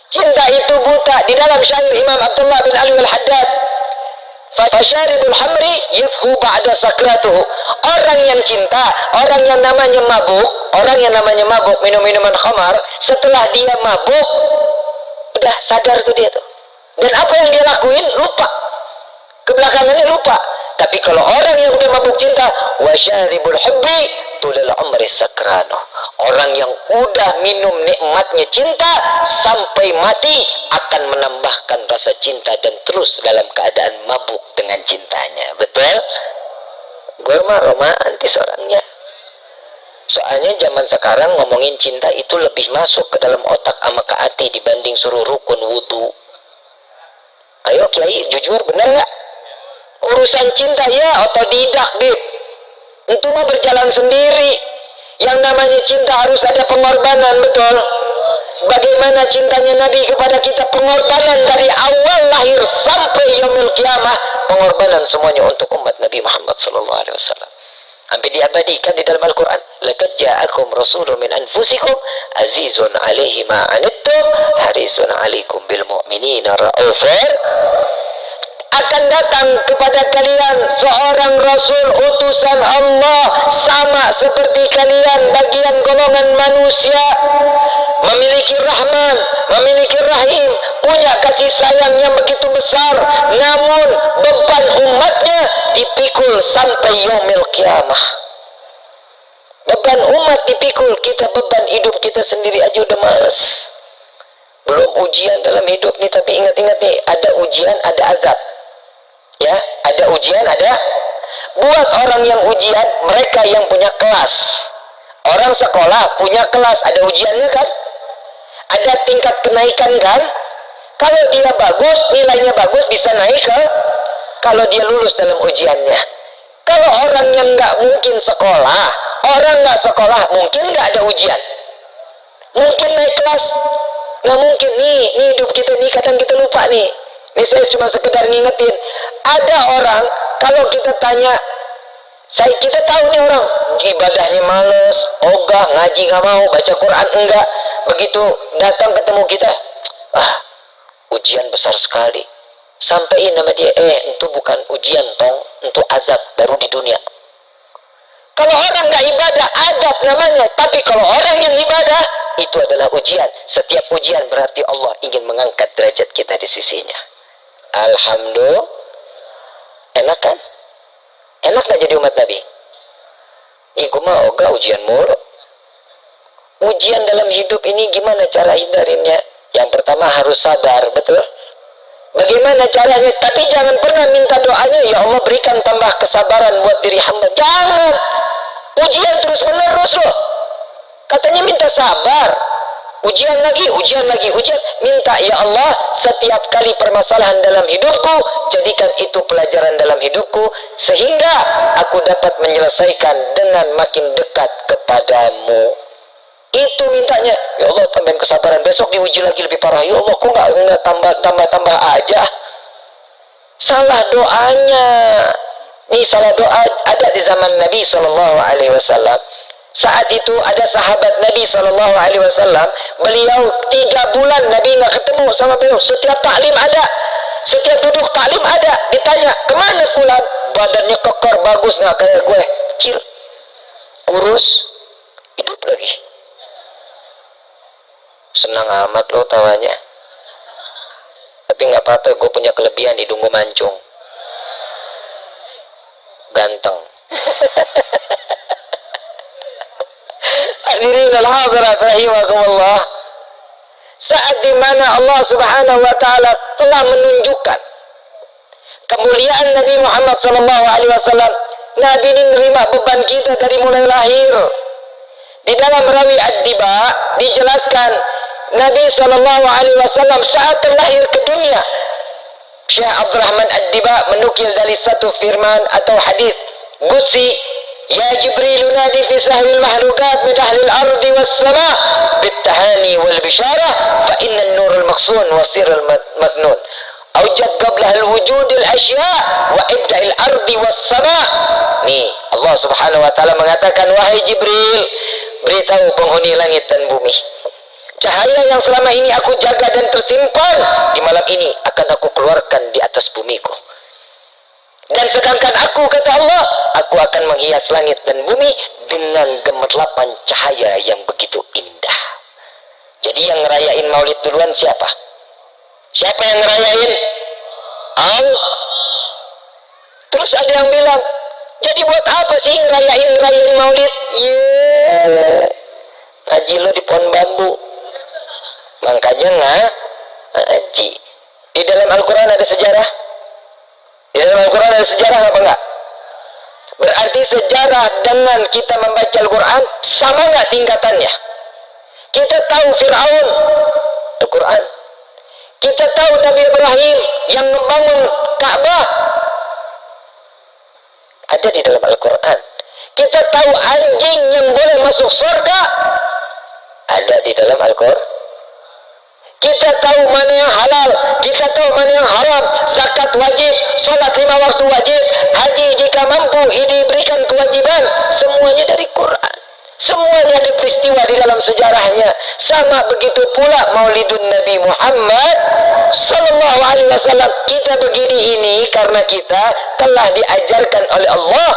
Cinta itu buta. Di dalam syair Imam Abdullah bin Ali al-Haddad, fasyaribul hamri yafhu ba'da sakratuhu. Orang yang cinta, orang yang namanya mabuk, minum-minuman khamar, setelah dia mabuk, udah sadar tuh dia tuh. Dan apa yang dia lakuin lupa. Kebelakangannya lupa. Tapi kalau orang yang udah mabuk cinta, wasyaribul hubbi tulal umri sakrano. Orang yang udah minum nikmatnya cinta sampai mati akan menambahkan rasa cinta dan terus dalam keadaan mabuk dengan cintanya. Betul? Gue mah romantis orangnya. Soalnya zaman sekarang ngomongin cinta itu lebih masuk ke dalam otak sama ke hati dibanding suruh rukun wudu. Ayo Kiai, jujur bener nggak? Urusan cinta ya otodidak, Bib. Itu mah berjalan sendiri. Yang namanya cinta harus ada pengorbanan, betul? Bagaimana cintanya Nabi kepada kita? Pengorbanan dari awal lahir sampai yaumil qiyamah. Pengorbanan semuanya untuk umat Nabi Muhammad SAW. Sampai diabadikan di dalam Al-Quran. Laqad ja'akum rasulun min anfusikum azizun alaihi ma anittum harisun alaikum bil mu'minina ra'ufur. Akan datang kepada kalian seorang rasul utusan Allah sama seperti kalian, bagian golongan manusia, memiliki rahman, memiliki rahim, punya kasih sayang yang begitu besar, namun beban umatnya dipikul sampai yaumil qiyamah. Beban umat dipikul, kita beban hidup kita sendiri aja udah males. Belum ujian dalam hidup nih, tapi ingat-ingat nih, ada ujian, ada azab. Ya, ada ujian, ada. Buat orang yang ujian, mereka yang punya kelas. Orang sekolah punya kelas, ada ujiannya kan? Ada tingkat kenaikan kan? Kalau dia bagus, nilainya bagus, bisa naik ke? Kalau dia lulus dalam ujiannya. Kalau orang yang nggak mungkin sekolah, orang nggak sekolah, mungkin nggak ada ujian. Mungkin naik kelas, nggak mungkin. Nih hidup kita nih, kadang kita lupa nih. Ini saya cuma sekedar ngingetin. Ada orang, kalau kita tanya, kita tahu nih orang, ibadahnya males, ogah, ngaji nggak mau, baca Quran enggak. Begitu datang ketemu kita, ujian besar sekali. Sampaiin nama dia, itu bukan ujian tong, itu azab baru di dunia. Kalau orang nggak ibadah, azab namanya. Tapi kalau orang yang ibadah, itu adalah ujian. Setiap ujian berarti Allah ingin mengangkat derajat kita di sisinya. Alhamdulillah. Enak kan? Enak gak jadi umat Nabi? Gue mah ogah ujian mulu. Ujian dalam hidup ini gimana cara hindarinnya? Yang pertama harus sabar, betul? Bagaimana caranya? Tapi jangan pernah minta doanya, ya Allah berikan tambah kesabaran buat diri hamba. Jangan. Ujian terus menerus loh. Katanya minta sabar. Ujian lagi, ujian. Minta, ya Allah, setiap kali permasalahan dalam hidupku, jadikan itu pelajaran dalam hidupku, sehingga aku dapat menyelesaikan dengan makin dekat kepadamu. Itu mintanya. Ya Allah, tambahin kesabaran, besok diuji lagi lebih parah. Ya Allah, kok nggak tambah aja? Salah doanya. Ini salah doa ada di zaman Nabi SAW. Saat itu ada sahabat Nabi SAW, beliau 3 bulan Nabi nggak ketemu sama beliau. Setiap taklim ada, setiap duduk taklim ada. Ditanya, kemana fulan? Badannya kekar, bagus nggak kayak gue? Kecil, kurus, hidup lagi. Senang amat lo tawanya. Tapi nggak apa-apa, gue punya kelebihan, hidung gue mancung, ganteng. Hadirin al-hadirat rahimakumullah. Saat dimana Allah subhanahu wa ta'ala telah menunjukkan kemuliaan Nabi Muhammad SAW, Nabi ini menerima beban kita dari mulai lahir. Di dalam rawi Ad-Diba dijelaskan Nabi SAW saat terlahir ke dunia, Syekh Abdurrahman Ad-Diba menukil dari satu firman atau hadis qudsi, ya Jibril nadi fi sahil mahlukat min ahlil ardi was sama bitahani wal bisyarah fa inna an-nur al-maqsun wa sir al-madnun awjad qabla al-wujud al-ashya wa ibda al-ardi was sama. Nih Allah subhanahu wa ta'ala mengatakan, wahai Jibril, beritahu penghuni langit dan bumi, Cahaya yang selama ini aku jaga dan tersimpan di malam ini akan aku keluarkan di atas bumiku. Dan sedangkan aku, kata Allah, aku akan menghias langit dan bumi dengan gemerlapan cahaya yang begitu indah. Jadi yang ngerayain maulid duluan siapa? Siapa yang ngerayain? Allah. Terus ada yang bilang, jadi buat apa sih ngerayain maulid? Ngaji lo di pohon bambu. Makanya ngaji. Di dalam Al-Quran ada sejarah. Di dalam Al-Quran ada sejarah apa enggak? Berarti sejarah dengan kita membaca Al-Quran sama enggak tingkatannya? Kita tahu Fir'aun, Al-Quran. Kita tahu Nabi Ibrahim yang membangun Ka'bah, ada di dalam Al-Quran. Kita tahu anjing yang boleh masuk surga, ada di dalam Al-Quran. Kita tahu mana yang halal, kita tahu mana yang haram, zakat wajib, sholat 5 waktu wajib, haji jika mampu diberikan kewajiban, semuanya dari Quran. Semuanya ada peristiwa di dalam sejarahnya. Sama begitu pula Maulidun Nabi Muhammad sallallahu alaihi wasallam. Kita begini ini karena kita telah diajarkan oleh Allah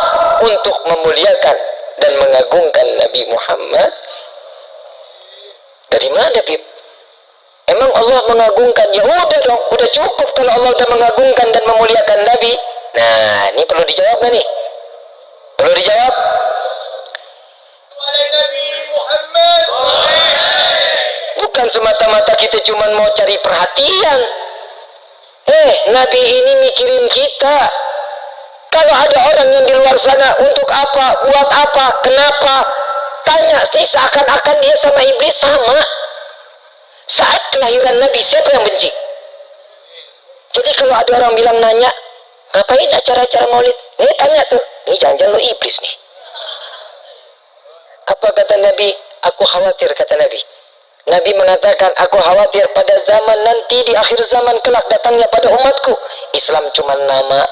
untuk memuliakan dan mengagungkan Nabi Muhammad. Dari mana, Bib? Emang Allah mengagungkan? Ya udah dong, udah cukup kalau Allah udah mengagungkan dan memuliakan Nabi. Nah, ini perlu dijawab nggak nih? Perlu dijawab? Nabi Muhammad. Bukan semata-mata kita cuma mau cari perhatian. Nabi ini mikirin kita. Kalau ada orang yang di luar sana, untuk apa, buat apa, kenapa, tanya, seakan-akan dia sama iblis sama. Saat kelahiran Nabi, siapa yang benci? Jadi kalau ada orang bilang nanya, ngapain acara-acara maulid? Nih tanya tuh, ini jangan-jangan lo iblis nih. Apa kata Nabi? Aku khawatir, kata Nabi. Nabi mengatakan, aku khawatir pada zaman nanti, di akhir zaman kelak datangnya pada umatku, Islam cuma nama.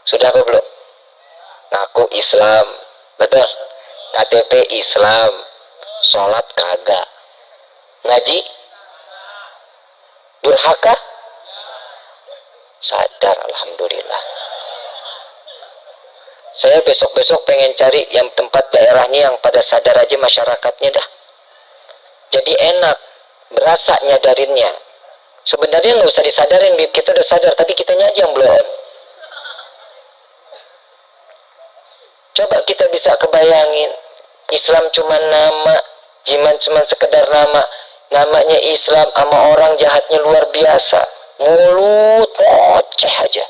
Sudah apa belum? Ngaku Islam, betul? KTP Islam, sholat kagak, ngaji durhaka, sadar, alhamdulillah. Saya besok-besok pengen cari yang tempat daerahnya yang pada sadar aja masyarakatnya dah. Jadi enak, berasa nyadarinnya. Sebenarnya nggak usah disadarin, kita udah sadar, tapi kitanya aja yang belum. Coba kita bisa kebayangin, Islam cuma nama, jiman cuma sekedar nama. Namanya Islam, sama orang jahatnya luar biasa. Mulut, ngoceh aja.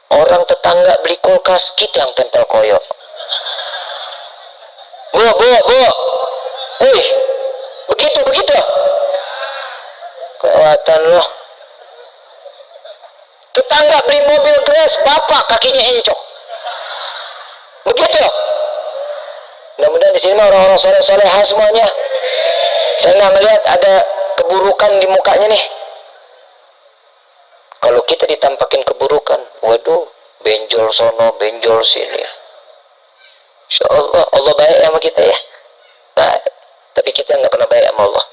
Orang tetangga beli kulkas, kita yang tempel koyok. Bu. Begitu. Kelewatan loh. Tetangga beli mobil Grace, bapak kakinya encok. Begitu. Mudah-mudahan di sini orang-orang soleh-soleha semuanya. Saya nggak melihat ada keburukan di mukanya nih. Kalau kita ditampakin keburukan, waduh, benjol sono, benjol sini. Insya Allah, Allah baik sama kita ya. Baik. Tapi kita nggak pernah baik sama Allah.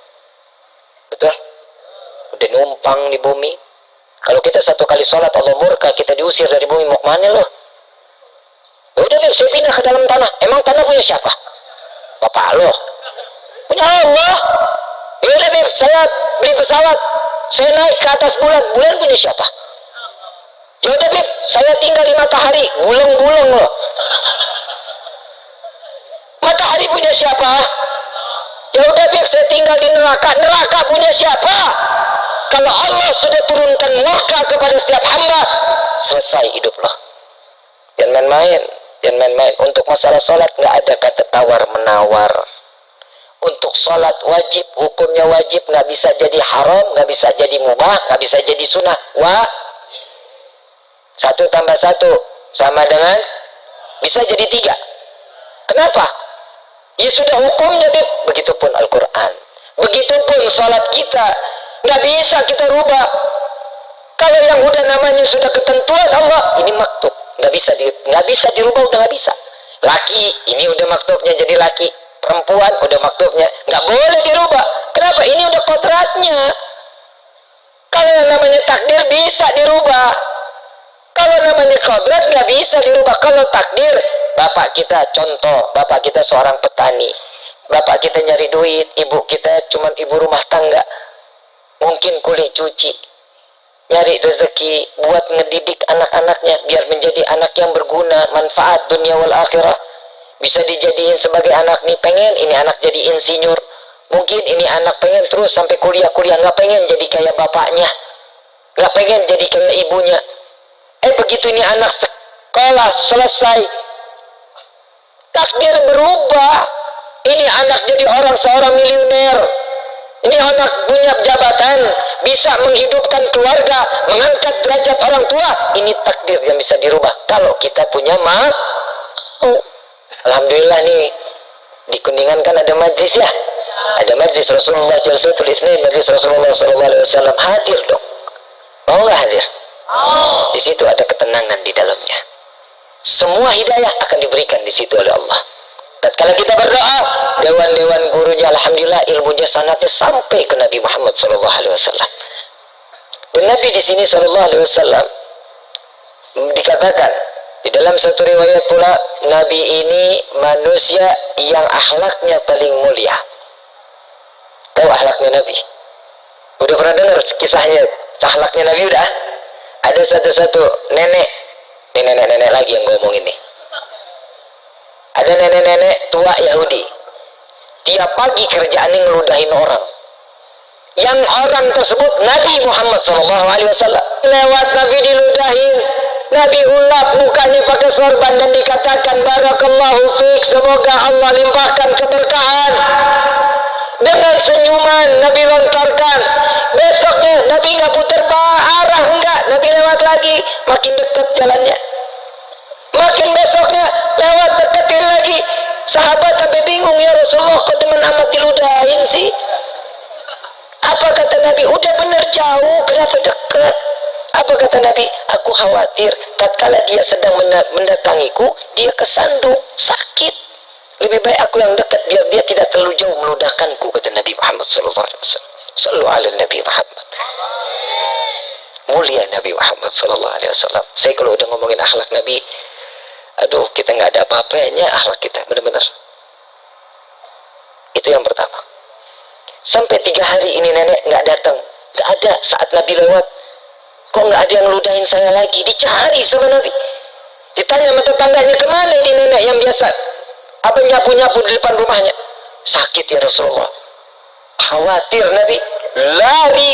Betul? Udah numpang di bumi. Kalau kita satu kali sholat, Allah murka, kita diusir dari bumi, mau kemana loh? Udah, saya pindah ke dalam tanah. Emang tanah punya siapa? Bapak lo. Punya Allah. Yaudah, saya beli pesawat, saya naik ke atas bulan. Bulan punya siapa? Yaudah, saya tinggal di matahari. Bulan loh. Matahari punya siapa? Yaudah, saya tinggal di neraka. Neraka punya siapa? Kalau Allah sudah turunkan murka kepada setiap hamba, selesai hidup loh. Jangan main-main. Untuk masalah sholat nggak ada kata tawar-menawar. Untuk sholat wajib, hukumnya wajib, nggak bisa jadi haram, nggak bisa jadi mubah, nggak bisa jadi sunnah. 1 tambah 1 sama dengan, bisa jadi 3. Kenapa? Ya sudah hukumnya, begitupun Al-Quran, begitupun sholat kita, nggak bisa kita rubah. Kalau yang udah namanya sudah ketentuan Allah, ini maktub, nggak bisa dirubah, udah nggak bisa. Laki, ini udah maktubnya jadi laki. perempuan udah maktubnya, nggak boleh dirubah. Kenapa? Ini udah kodratnya. Kalau yang namanya takdir bisa dirubah, kalau namanya kodrat nggak bisa dirubah. Kalau takdir, bapak kita contoh, bapak kita seorang petani, bapak kita nyari duit, ibu kita cuman ibu rumah tangga, mungkin kulit cuci, nyari rezeki buat ngedidik anak-anaknya biar menjadi anak yang berguna, manfaat dunia wal akhirah. Bisa dijadiin sebagai anak nih, pengen ini anak jadi insinyur, mungkin ini anak pengen terus sampai kuliah-kuliah, nggak pengen jadi kayak bapaknya, nggak pengen jadi kayak ibunya. Begitu ini anak sekolah selesai, takdir berubah, ini anak jadi seorang miliuner, ini anak punya jabatan, bisa menghidupkan keluarga, mengangkat derajat orang tua. Ini takdir yang bisa dirubah kalau kita punya Alhamdulillah nih di Kuningan kan ada majlis ya, ada majlis Rasulullah Jalsatul Itsnain, majlis Rasulullah SAW. Hadir dong, mau nggak hadir? Di situ ada ketenangan di dalamnya. Semua hidayah akan diberikan di situ oleh Allah. Tatkala kita berdoa, dewan-dewan gurunya alhamdulillah ilmunya sanatnya sampai ke Nabi Muhammad SAW. Dan Nabi di sini SAW dikatakan di dalam satu riwayat pula, Nabi ini manusia yang akhlaknya paling mulia. Tahu akhlaknya Nabi? Udah pernah dengar kisahnya akhlaknya Nabi? Udah? Ada satu nenek, ini nenek-nenek lagi yang ngomong ini. Ada nenek-nenek tua Yahudi, tiap pagi kerjaannya ngeludahin orang. Yang orang tersebut Nabi Muhammad SAW. Lewat Nabi diludahin, Nabi ulap mukanya pakai sorban dan dikatakan barakallahu fiik, semoga Allah limpahkan keberkahan. Dengan senyuman Nabi lontarkan. Besoknya Nabi nggak putar arah, enggak, Nabi lewat lagi, makin dekat jalannya. Makin besoknya lewat deketin lagi. Sahabat sampai bingung, ya Rasulullah kok demen amat diludahin sih? Apa kata Nabi? Udah bener jauh, kenapa dekat? Apa kata Nabi? Aku khawatir tatkala dia sedang mendatangiku, dia kesandung, sakit. Lebih baik aku yang dekat biar dia tidak terlalu jauh meludahkanku, kata Nabi Muhammad SAW. Sallu ala Nabi Muhammad. Mulia Nabi Muhammad SAW. Saya kalau udah ngomongin akhlak Nabi, aduh, kita nggak ada apa-apanya akhlak kita, benar-benar. Itu yang pertama. Sampai 3 hari ini nenek nggak datang, nggak ada. Saat Nabi lewat, kok nggak ada yang ludahin saya lagi? Dicari sama Nabi. Ditanya sama tetangganya, kemana ini nenek yang biasa nyapu-nyapu di depan rumahnya? Sakit ya Rasulullah. Khawatir Nabi, lari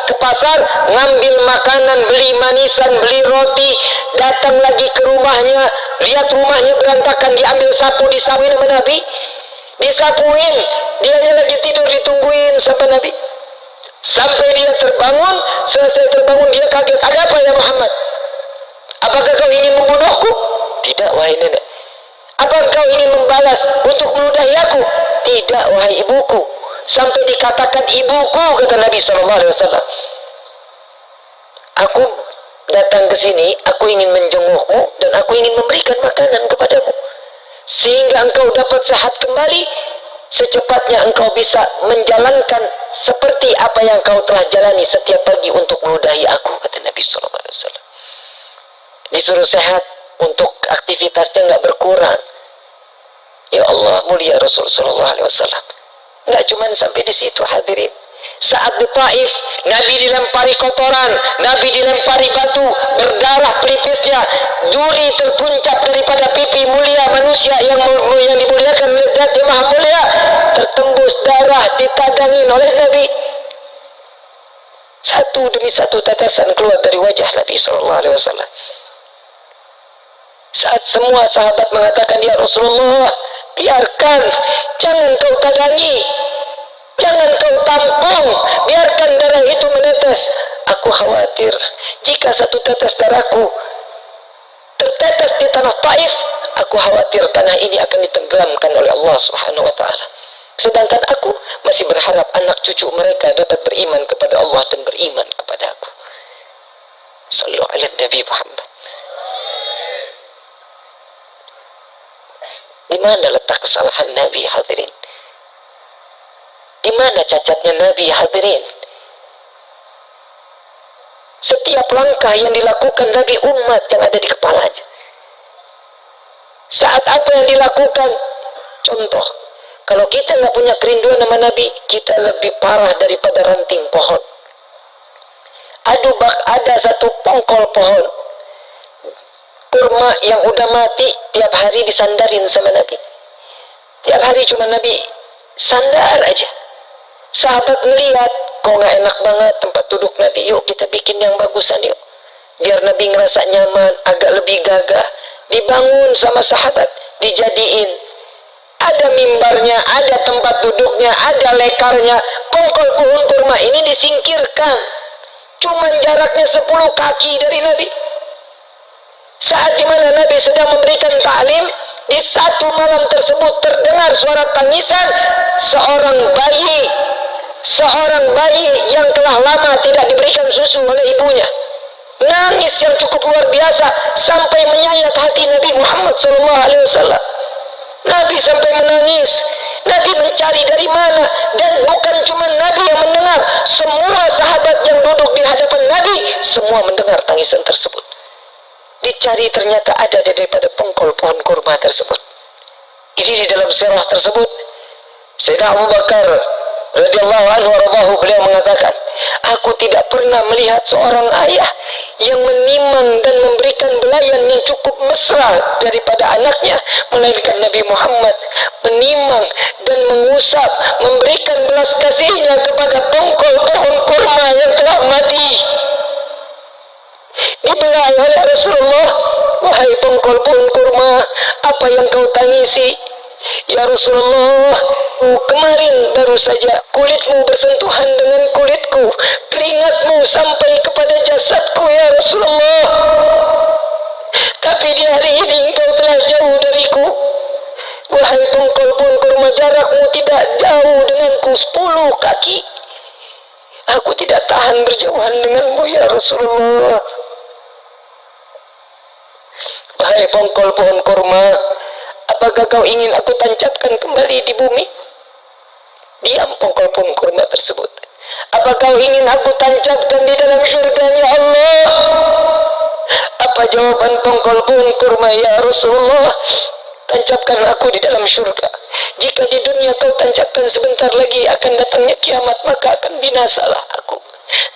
ke pasar, ngambil makanan, beli manisan, beli roti, datang lagi ke rumahnya, lihat rumahnya berantakan, diambil sapu, disapuin sama Nabi, disapuin, dia lagi tidur, ditungguin sama Nabi. Sampai dia terbangun, selesai terbangun dia kaget, ada apa ya Muhammad? Apakah kau ingin membunuhku? Tidak wahai nenek. Apakah kau ingin membalas untuk meludahi aku? Tidak wahai ibuku. Sampai dikatakan ibuku, kata Nabi SAW. Aku datang ke sini, aku ingin menjengukmu dan aku ingin memberikan makanan kepadamu, sehingga engkau dapat sehat kembali, secepatnya engkau bisa menjalankan seperti apa yang kau telah jalani setiap pagi untuk meludahi aku, kata Nabi SAW. Disuruh sehat untuk aktivitasnya nggak berkurang. Ya Allah, mulia Rasulullah SAW. Nggak cuma sampai di situ hadirin. Saat di Taif, Nabi dilempari kotoran, Nabi dilempari batu, berdarah pelipisnya, duri tertuncap daripada pipi mulia manusia yang dimuliakan oleh Zat yang Maha Mulia, tertembus darah ditadangin oleh Nabi. Satu demi satu tetesan keluar dari wajah Nabi SAW. Saat semua sahabat mengatakan, ya Rasulullah, biarkan, jangan kau tadangi, jangan kau tampung, biarkan darah itu menetes. Aku khawatir jika satu tetes darahku tertetes di tanah Taif, aku khawatir tanah ini akan ditenggelamkan oleh Allah Subhanahu wa Ta'ala. Sedangkan aku masih berharap anak cucu mereka dapat beriman kepada Allah dan beriman kepada aku. Sallu ala Nabi Muhammad. Di mana letak kesalahan Nabi hadirin? Di mana cacatnya Nabi, hadirin? Setiap langkah yang dilakukan Nabi, umat yang ada di kepalanya. Saat apa yang dilakukan? Contoh, kalau kita nggak punya kerinduan sama Nabi, kita lebih parah daripada ranting pohon. Ada satu pongkol pohon kurma yang udah mati, tiap hari disandarin sama Nabi. Tiap hari cuma Nabi sandar aja. Sahabat melihat, kok nggak enak banget tempat duduk Nabi, yuk kita bikin yang bagusan yuk. Biar Nabi ngerasa nyaman, agak lebih gagah. Dibangun sama sahabat, dijadiin. Ada mimbarnya, ada tempat duduknya, ada lekarnya. Pongkol pohon kurma ini disingkirkan. Cuman jaraknya 10 kaki dari Nabi. Saat dimana Nabi sedang memberikan ta'lim, di satu malam tersebut terdengar suara tangisan seorang bayi yang telah lama tidak diberikan susu oleh ibunya. Nangis yang cukup luar biasa sampai menyayat hati Nabi Muhammad SAW. Nabi sampai menangis. Nabi mencari dari mana, dan bukan cuma Nabi yang mendengar, semua sahabat yang duduk di hadapan Nabi semua mendengar tangisan tersebut. Dicari, ternyata ada daripada pongkol pohon kurma tersebut. Ini di dalam sirah tersebut, Sayyidina Abu Bakar radhiyallahu anhu warḍahu, beliau mengatakan, aku tidak pernah melihat seorang ayah yang menimang dan memberikan belayan yang cukup mesra daripada anaknya, melainkan Nabi Muhammad menimang dan mengusap, memberikan belas kasihnya kepada pongkol pohon kurma yang telah mati. Dibelai oleh Rasulullah, wahai pongkol pohon kurma, apa yang kau tangisi? Ya Rasulullah, kemarin baru saja kulitmu bersentuhan dengan kulitku, keringatmu sampai kepada jasadku ya Rasulullah. Tapi di hari ini engkau telah jauh dariku. Wahai pongkol pohon kurma, jarakmu tidak jauh denganku 10 kaki. Aku tidak tahan berjauhan denganmu ya Rasulullah. Wahai pongkol pohon kurma, apakah kau ingin aku tancapkan kembali di bumi? Diam pongkol pohon kurma tersebut. Apa kau ingin aku tancapkan di dalam syurganya Allah? Apa jawaban pongkol pohon kurma? Ya Rasulullah, tancapkan aku di dalam syurga. Jika di dunia kau tancapkan sebentar lagi akan datangnya kiamat, maka akan binasalah aku.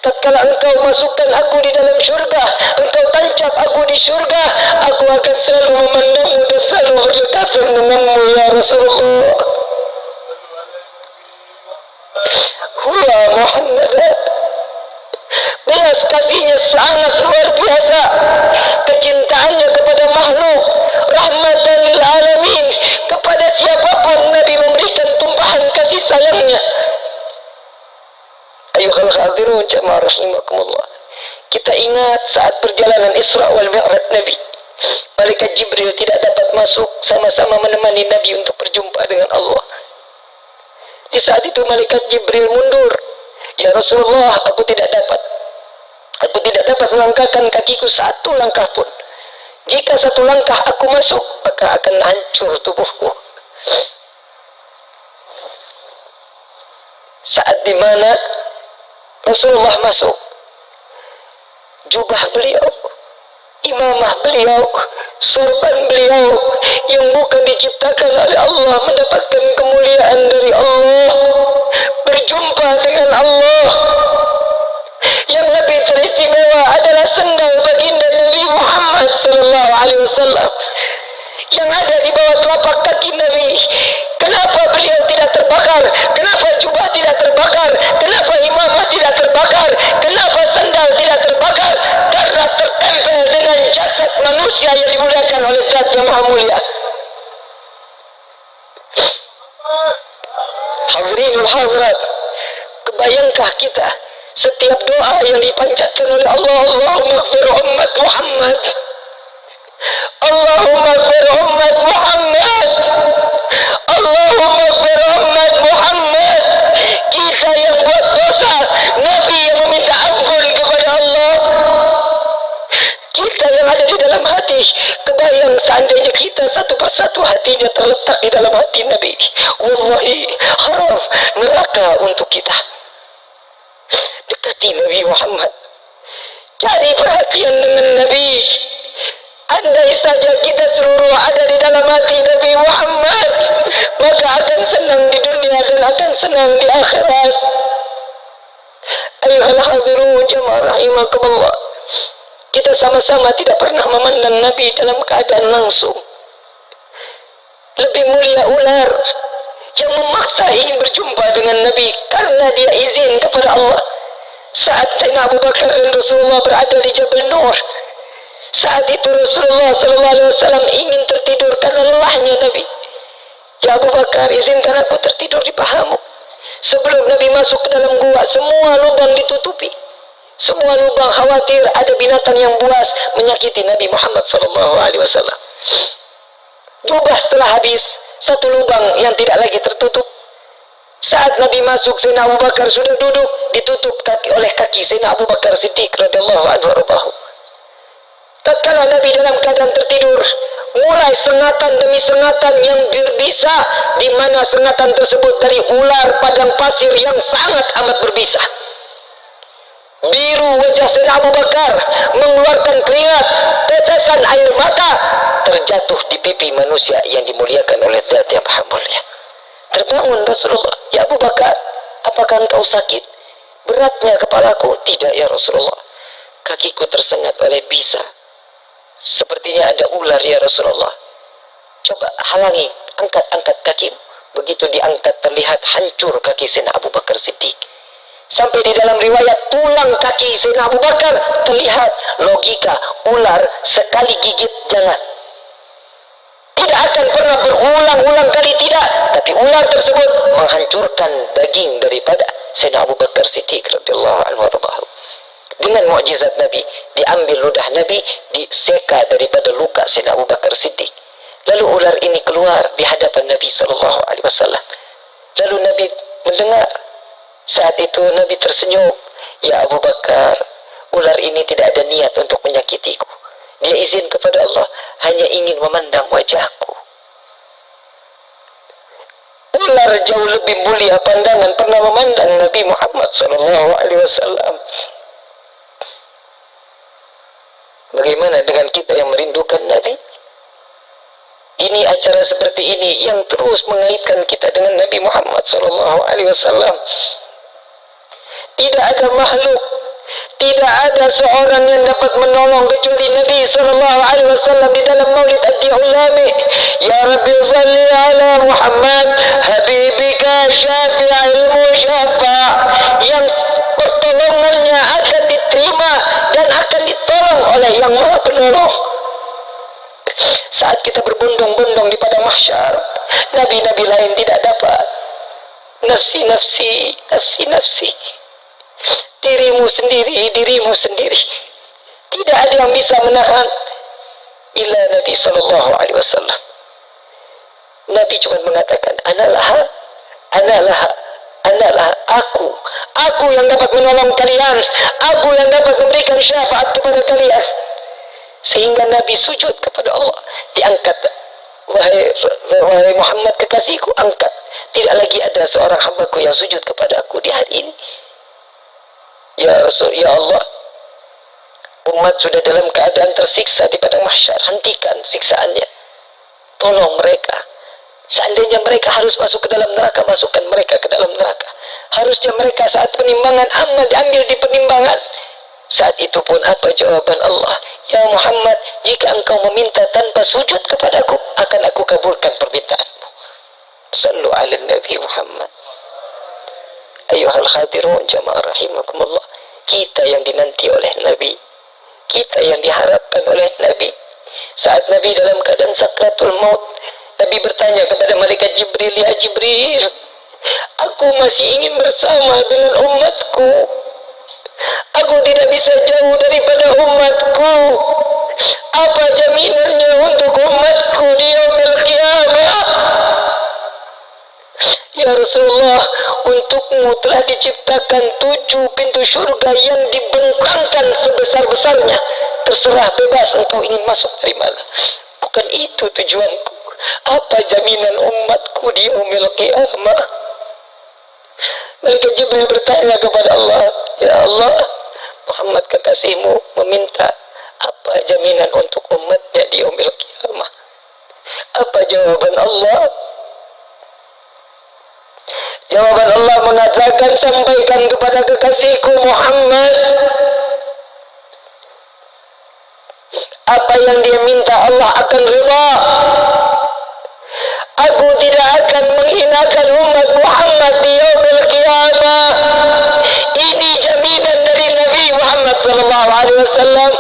Tatkala engkau masukkan aku di dalam syurga, engkau tancap aku di syurga, aku akan selalu memandangmu dan selalu berdekatan denganmu ya Rasulullah. Huwa Muhammad, belas kasihnya sangat luar biasa, kecintaannya kepada makhluk, rahmatan lil alamin, kepada siapapun Nabi memberikan tumpahan kasih sayangnya. Ayuhal hadirun jamaah rahimakumullah, kita ingat saat perjalanan Isra wal Mi'raj Nabi, malaikat Jibril tidak dapat masuk sama-sama menemani Nabi untuk berjumpa dengan Allah. Di saat itu malaikat Jibril mundur. Ya Rasulullah, aku tidak dapat melangkahkan kakiku satu langkah pun. Jika satu langkah aku masuk, maka akan hancur tubuhku. Saat dimana Rasulullah masuk, jubah beliau, imamah beliau, sorban beliau yang bukan diciptakan oleh Allah, mendapatkan kemuliaan dari Allah, berjumpa dengan Allah. Yang lebih teristimewa adalah sendal baginda Nabi Muhammad SAW yang ada di bawah telapak kaki Nabi. Kenapa beliau tidak terbakar? Kenapa jubah tidak terbakar? Kenapa imamah tidak terbakar? Kenapa sandal tidak terbakar? Karena tertempel dengan jasad manusia yang dimuliakan oleh Zat yang Maha Mulia. Hadirinul hadirat, kebayangkah kita setiap doa yang dipanjatkan oleh Allah, Allahumma ighfir ummat Muhammad, Allahumma ighfir ummat Muhammad, Allahumma ighfir ummat Muhammad. Kita yang buat dosa, Nabi yang meminta ampun kepada Allah. Kita yang ada di dalam hati, kebayang seandainya kita satu persatu hati hatinya terletak di dalam hati Nabi. Wallahi haram neraka untuk kita. Dekati Nabi Muhammad, cari perhatian dengan Nabi. Andai saja kita seluruh ada di dalam hati Nabi Muhammad, maka akan senang di dunia dan akan senang di akhirat. Ayuhal hadirun jamaah rahimakumullah, kita sama-sama tidak pernah memandang Nabi dalam keadaan langsung. Lebih mulia ular yang memaksa ingin berjumpa dengan Nabi karena dia izin kepada Allah. Saat Sayyidina Abu Bakar dan Rasulullah berada di Jabal Nur, saat itu Rasulullah SAW ingin tertidur karena lelahnya Nabi. Ya Abu Bakar, izinkan aku tertidur di pahamu. Sebelum Nabi masuk ke dalam gua, semua lubang ditutupi. Semua lubang, khawatir ada binatang yang buas menyakiti Nabi Muhammad SAW. Jubah setelah habis, satu lubang yang tidak lagi tertutup. Saat Nabi masuk, Sayyidina Abu Bakar sudah duduk, ditutup oleh kaki Sayyidina Abu Bakar Siddiq radhiyallahu anhu warḍahu. Tatkala Nabi dalam keadaan tertidur, mulai sengatan demi sengatan yang berbisa, di mana sengatan tersebut dari ular padang pasir yang sangat amat berbisa. Biru wajah Sayyidina Abu Bakar, mengeluarkan keringat, tetesan air mata terjatuh di pipi manusia yang dimuliakan oleh Zat yang Maha Mulia. Terbangun Rasulullah, ya Abu Bakar, apakah engkau sakit? Beratnya kepalaku. Tidak ya Rasulullah, kakiku tersengat oleh bisa. Sepertinya ada ular ya Rasulullah. Coba halangi, angkat kakimu. Begitu diangkat terlihat hancur kaki Sayyidina Abu Bakar Siddiq. Sampai di dalam riwayat tulang kaki Sayyidina Abu Bakar terlihat. Logika, ular sekali gigit jangan, tidak akan pernah berulang-ulang kali, tidak. Tapi ular tersebut menghancurkan daging daripada Sayyidina Abu Bakar Siddiq radhiyallahu anhu warḍahu. Dengan mukjizat Nabi, diambil ludah Nabi, diseka daripada luka Sayyidina Abu Bakar Siddiq. Lalu ular ini keluar di hadapan Nabi SAW. Lalu Nabi mendengar. Saat itu Nabi tersenyum, ya Abu Bakar, ular ini tidak ada niat untuk menyakitiku. Dia izin kepada Allah, hanya ingin memandang wajahku. Ular jauh lebih mulia pandangan pernah memandang Nabi Muhammad SAW. Bagaimana dengan kita yang merindukan Nabi? Ini acara seperti ini yang terus mengaitkan kita dengan Nabi Muhammad SAW. Tidak ada makhluk, tidak ada seorang yang dapat menolong kecuali Nabi SAW di dalam maulid Ad-Di'ulami. Ya Rabbi salli ala Muhammad habibika syafi'il musyafa', yang pertolongannya akan diterima dan akan ditolong oleh yang maha penolong. Saat kita berbondong-bondong di padang mahsyar, nabi-nabi lain tidak dapat. Nafsi, nafsi, nafsi, nafsi. Dirimu sendiri, dirimu sendiri. Tidak ada yang bisa menahan illa Nabi SAW. Nabi cuma mengatakan, Analah, Analah, Analah, aku yang dapat menolong kalian, aku yang dapat memberikan syafaat kepada kalian. Sehingga Nabi sujud kepada Allah, diangkat. Wahai Muhammad kekasihku, angkat. Tidak lagi ada seorang hambaku yang sujud kepada aku di hari ini. Ya Rasul, ya Allah, umat sudah dalam keadaan tersiksa di padang mahsyar. Hentikan siksaannya, tolong mereka. Seandainya mereka harus masuk ke dalam neraka, masukkan mereka ke dalam neraka. Harusnya mereka saat penimbangan amal diambil di penimbangan. Saat itu pun apa jawaban Allah? Ya Muhammad, jika engkau meminta tanpa sujud kepadaku, akan aku kabulkan permintaanmu. Sallu ala Nabi Muhammad. Ayuhal khadirun jamaah rahimakumullah, kita yang dinanti oleh Nabi, kita yang diharapkan oleh Nabi. Saat Nabi dalam keadaan sakratul maut, Nabi bertanya kepada malaikat Jibril, ya Jibril, aku masih ingin bersama dengan umatku, aku tidak bisa jauh daripada umatku. Apa jaminannya untuk umatku di yaumil qiyamah? Ya Rasulullah, untukmu telah diciptakan 7 pintu syurga yang dibentangkan sebesar-besarnya. Terserah, bebas engkau ingin masuk dari mana. Bukan itu tujuanku. Apa jaminan umatku di yaumil qiyamah? Malaikat Jibril bertanya kepada Allah, ya Allah, Muhammad kekasihmu meminta apa jaminan untuk umatnya di yaumil qiyamah? Apa jawaban Allah? Jawaban Allah mengatakan, sampaikan kepada kekasihku Muhammad apa yang dia minta, Allah akan ridha. Aku tidak akan menghinakan umat Muhammad di yaumil qiyamah. Ini jaminan dari Nabi Muhammad sallallahu alaihi wasallam.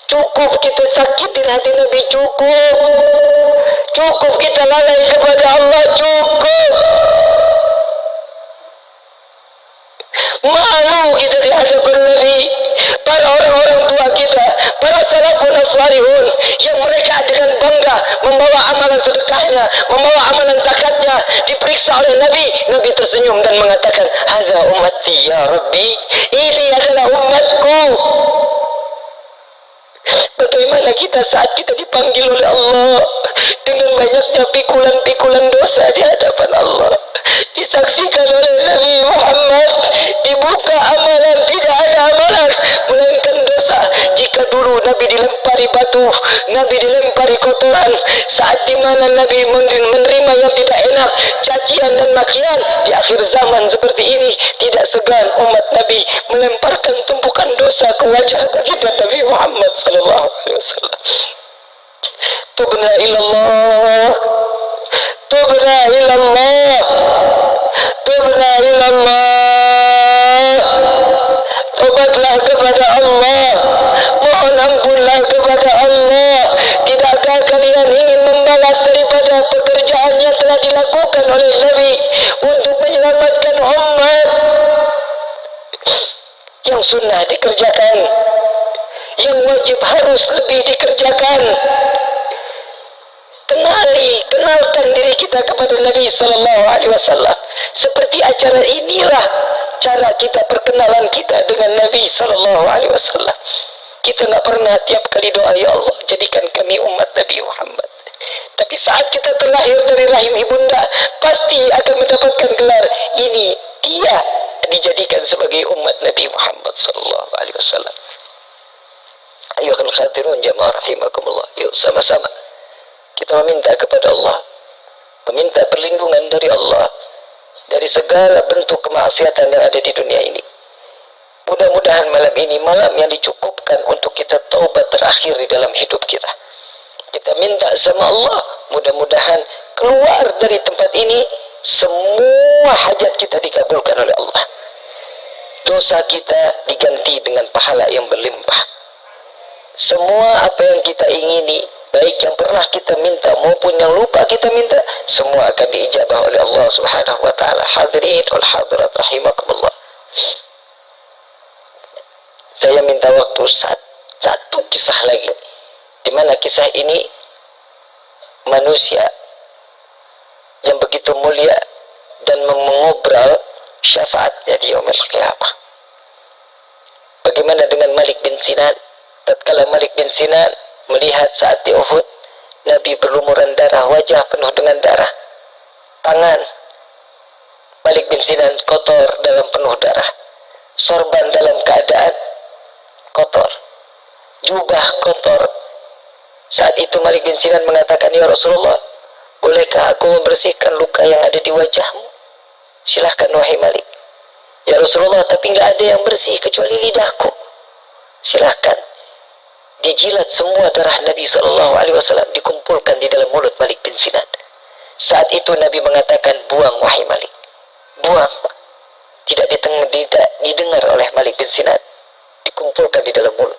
Cukup kita sakitin hati Nabi, cukup. Cukup kita lalai kepada Allah, cukup. Malu kita di hadapan Nabi. Para orang-orang tua kita, para salafun as-salihun, yang mereka dengan bangga membawa amalan sedekahnya, membawa amalan zakatnya, diperiksa oleh Nabi. Nabi tersenyum dan mengatakan, hadza ummati ya Rabbi, ini adalah umatku. Bagaimana kita saat kita dipanggil oleh Allah dengan banyaknya pikulan-pikulan dosa di hadapan Allah, disaksikan oleh Nabi Muhammad, dibuka amalan, tidak ada amalan melainkan dosa. Jika dulu Nabi dilempari batu, Nabi dilempari kotoran, saat dimana Nabi menerima yang tidak enak, cacian dan makian, di akhir zaman seperti ini tidak segan umat Nabi melemparkan tumpukan dosa ke wajah baginda Nabi Muhammad sallallahu alaihi wasallam. Tubna ilallah, tubna ilallah, tubna ilallah. Tobatlah kepada Allah, mohon ampunlah kepada Allah. Tidakkah kalian ingin membalas daripada pekerjaan yang telah dilakukan oleh Nabi untuk menyelamatkan umat? Yang sunnah dikerjakan, yang wajib harus lebih dikerjakan. Kenalkan diri kita kepada Nabi sallallahu alaihi wasallam. Seperti acara inilah cara kita perkenalan kita dengan Nabi sallallahu alaihi wasallam. Kita enggak pernah tiap kali doa, ya Allah jadikan kami umat Nabi Muhammad. Tapi saat kita terlahir dari rahim ibunda, pasti akan mendapatkan gelar ini, dia dijadikan sebagai umat Nabi Muhammad sallallahu alaihi wasallam. Ayyuhal khatirun jamaah rahimakumullah. Yuk sama-sama kita meminta kepada Allah, meminta perlindungan dari Allah dari segala bentuk kemaksiatan yang ada di dunia ini. Mudah-mudahan malam ini malam yang dicukupkan untuk kita taubat terakhir di dalam hidup kita. Kita minta sama Allah, mudah-mudahan keluar dari tempat ini semua hajat kita dikabulkan oleh Allah. Dosa kita diganti dengan pahala yang berlimpah. Semua apa yang kita ingini, baik yang pernah kita minta maupun yang lupa kita minta, semua akan diijabah oleh Allah Subhanahu wa taala. Hadirin wal hadirat rahimakumullah. Saya minta waktu satu kisah lagi, di mana kisah ini manusia yang begitu mulia dan mengobrol syafaatnya di yaumil qiyamah. Bagaimana dengan Malik bin Sinan? Tatkala Malik bin Sinan melihat saat di Uhud Nabi berlumuran darah, wajah penuh dengan darah, tangan Malik bin Sinan kotor dalam penuh darah, sorban dalam keadaan kotor, jubah kotor. Saat itu Malik bin Sinan mengatakan, ya Rasulullah, bolehkah aku membersihkan luka yang ada di wajahmu? Silahkan wahai Malik. Ya Rasulullah, tapi nggak ada yang bersih kecuali lidahku. Silahkan. Dijilat semua darah Nabi SAW, dikumpulkan di dalam mulut Malik bin Sinan. Saat itu Nabi mengatakan, buang wahai Malik, buang. Tidak didengar oleh Malik bin Sinan, dikumpulkan di dalam mulut.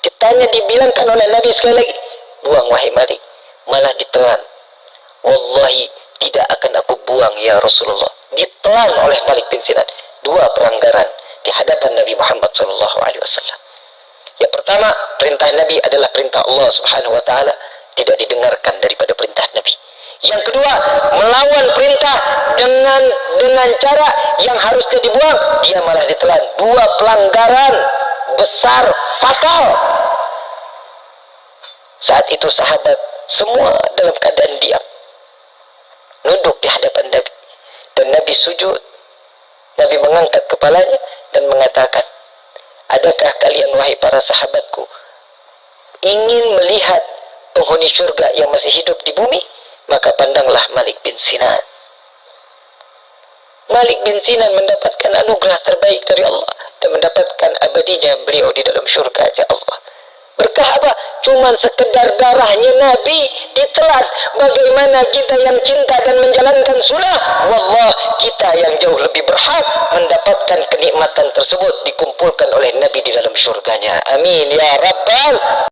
Ditanya, dibilangkan oleh Nabi sekali lagi, buang wahai Malik, malah ditelan. Wallahi tidak akan aku buang ya Rasulullah. Ditelan oleh Malik bin Sinan. Dua pelanggaran di hadapan Nabi Muhammad SAW. Yang pertama, perintah Nabi adalah perintah Allah Subhanahu wa taala, tidak didengarkan daripada perintah Nabi. Yang kedua, melawan perintah dengan cara yang harusnya dibuang, dia malah ditelan. Dua pelanggaran besar fatal. Saat itu sahabat semua dalam keadaan diam, nunduk di hadapan Nabi, dan Nabi sujud. Nabi mengangkat kepalanya dan mengatakan, adakah kalian wahai para sahabatku ingin melihat penghuni syurga yang masih hidup di bumi? Maka pandanglah Malik bin Sinan. Malik bin Sinan mendapatkan anugerah terbaik dari Allah dan mendapatkan abadinya beliau di dalam syurga ya Allah. Berkah apa? Cuman sekedar darahnya Nabi ditelan. Bagaimana kita yang cinta dan menjalankan sunnah? Wallah, kita yang jauh lebih berhak mendapatkan kenikmatan tersebut dikumpulkan oleh Nabi di dalam syurganya. Amin ya Rabbal